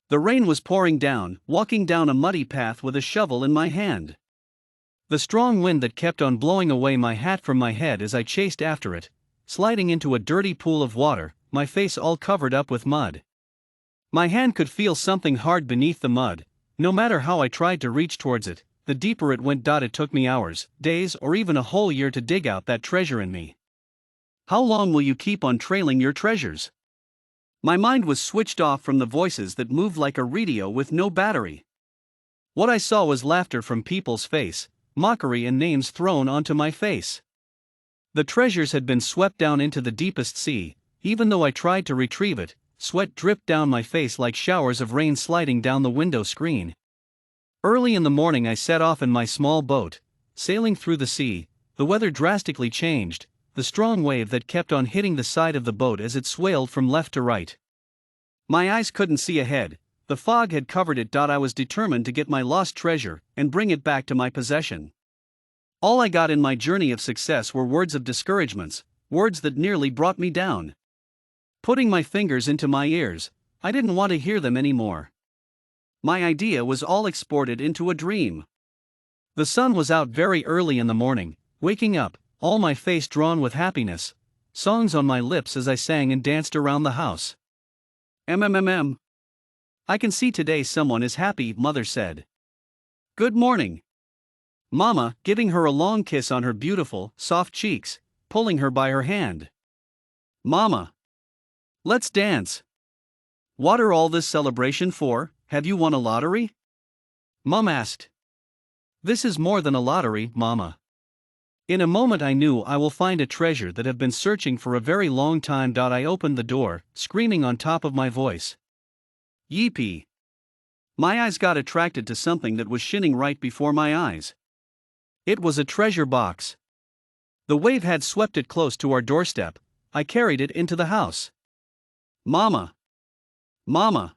The rain was pouring down, walking down a muddy path with a shovel in my hand. The strong wind that kept on blowing away my hat from my head as I chased after it, sliding into a dirty pool of water, my face all covered up with mud. My hand could feel something hard beneath the mud. No matter how I tried to reach towards it, the deeper it went. It took me hours, days, or even a whole year to dig out that treasure in me. How long will you keep on trailing your treasures? My mind was switched off from the voices that moved like a radio with no battery. What I saw was laughter from people's face, mockery and names thrown onto my face. The treasures had been swept down into the deepest sea. Even though I tried to retrieve it, sweat dripped down my face like showers of rain sliding down the window screen. Early in the morning I set off in my small boat, sailing through the sea. The weather drastically changed, the strong wave that kept on hitting the side of the boat as it swayed from left to right. My eyes couldn't see ahead, the fog had covered it. I was determined to get my lost treasure and bring it back to my possession. All I got in my journey of success were words of discouragements, words that nearly brought me down. Putting my fingers into my ears, I didn't want to hear them anymore. My idea was all exported into a dream. The sun was out very early in the morning, waking up, all my face drawn with happiness, songs on my lips as I sang and danced around the house. MMMM. I can see today someone is happy, Mother said. Good morning. Mama, giving her a long kiss on her beautiful, soft cheeks, pulling her by her hand. Mama. Let's dance. What are all this celebration for? Have you won a lottery? Mom asked. This is more than a lottery, Mama. In a moment I knew I will find a treasure that I've been searching for a very long time. I opened the door, screaming on top of my voice. Yeepee! My eyes got attracted to something that was shining right before my eyes. It was a treasure box. The wave had swept it close to our doorstep. I carried it into the house. Mama! Mama!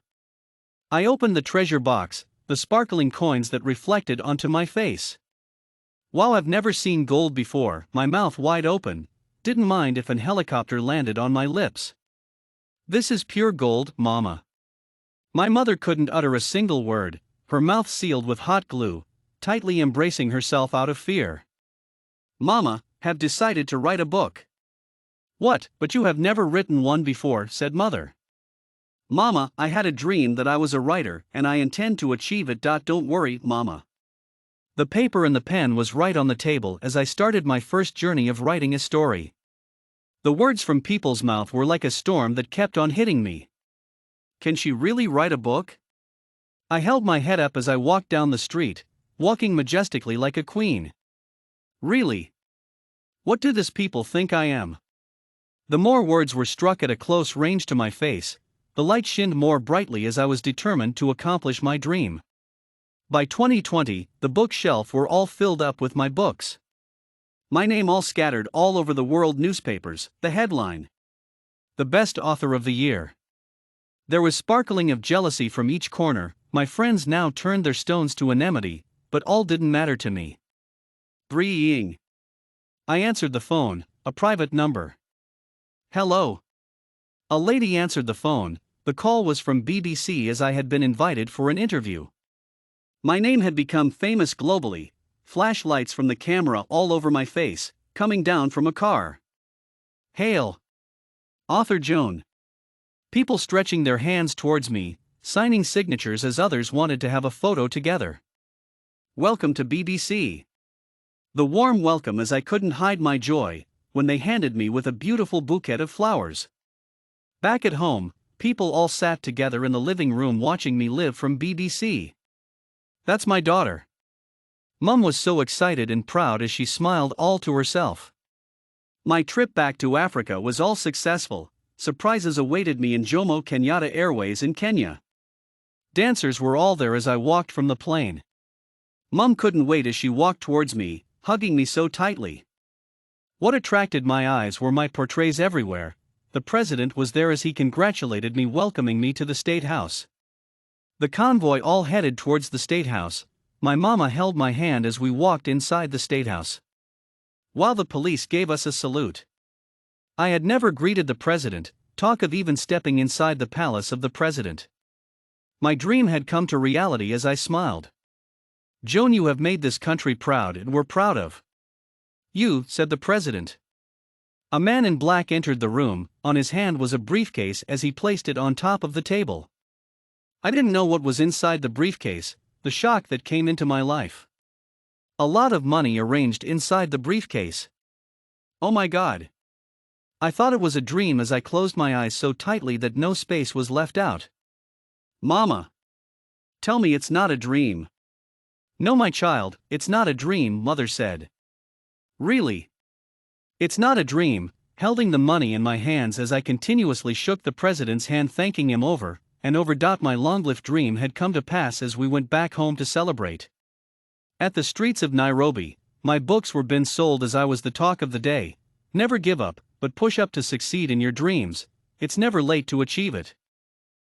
I opened the treasure box, the sparkling coins that reflected onto my face. Wow, I've never seen gold before, my mouth wide open, didn't mind if an helicopter landed on my lips. This is pure gold, Mama. My mother couldn't utter a single word, her mouth sealed with hot glue, tightly embracing herself out of fear. Mama, have decided to write a book. What, but you have never written one before, said Mother. Mama, I had a dream that I was a writer and I intend to achieve it. Don't worry, Mama. The paper and the pen was right on the table as I started my first journey of writing a story. The words from people's mouth were like a storm that kept on hitting me. Can she really write a book? I held my head up as I walked down the street, walking majestically like a queen. Really? What do these people think I am? The more words were struck at a close range to my face, the light shined more brightly as I was determined to accomplish my dream. By 2020, the bookshelf were all filled up with my books. My name all scattered all over the world newspapers, the headline. The best author of the year. There was sparkling of jealousy from each corner. My friends now turned their stones to anemone, but all didn't matter to me. Breeing. I answered the phone, a private number. Hello. A lady answered the phone. The call was from BBC as I had been invited for an interview. My name had become famous globally, flashlights from the camera all over my face, coming down from a car. Hail! Author Joan. People stretching their hands towards me, signing signatures as others wanted to have a photo together. Welcome to BBC. The warm welcome as I couldn't hide my joy, when they handed me with a beautiful bouquet of flowers. Back at home, people all sat together in the living room watching me live from BBC. That's my daughter. Mum was so excited and proud as she smiled all to herself. My trip back to Africa was all successful. Surprises awaited me in Jomo Kenyatta Airways in Kenya. Dancers were all there as I walked from the plane. Mum couldn't wait as she walked towards me, hugging me so tightly. What attracted my eyes were my portraits everywhere. The president was there as he congratulated me, welcoming me to the State House. The convoy all headed towards the State House. My mama held my hand as we walked inside the State House, while the police gave us a salute. I had never greeted the president, talk of even stepping inside the palace of the president. My dream had come to reality as I smiled. Joan, you have made this country proud and we're proud of you, said the president. A man in black entered the room. On his hand was a briefcase as he placed it on top of the table. I didn't know what was inside the briefcase, the shock that came into my life. A lot of money arranged inside the briefcase. Oh my God. I thought it was a dream as I closed my eyes so tightly that no space was left out. Mama. Tell me it's not a dream. No, my child, it's not a dream, Mother said. Really? It's not a dream, holding the money in my hands as I continuously shook the president's hand, thanking him over and over. My long-lived dream had come to pass as we went back home to celebrate. At the streets of Nairobi, my books were being sold as I was the talk of the day. Never give up, but push up to succeed in your dreams. It's never late to achieve it.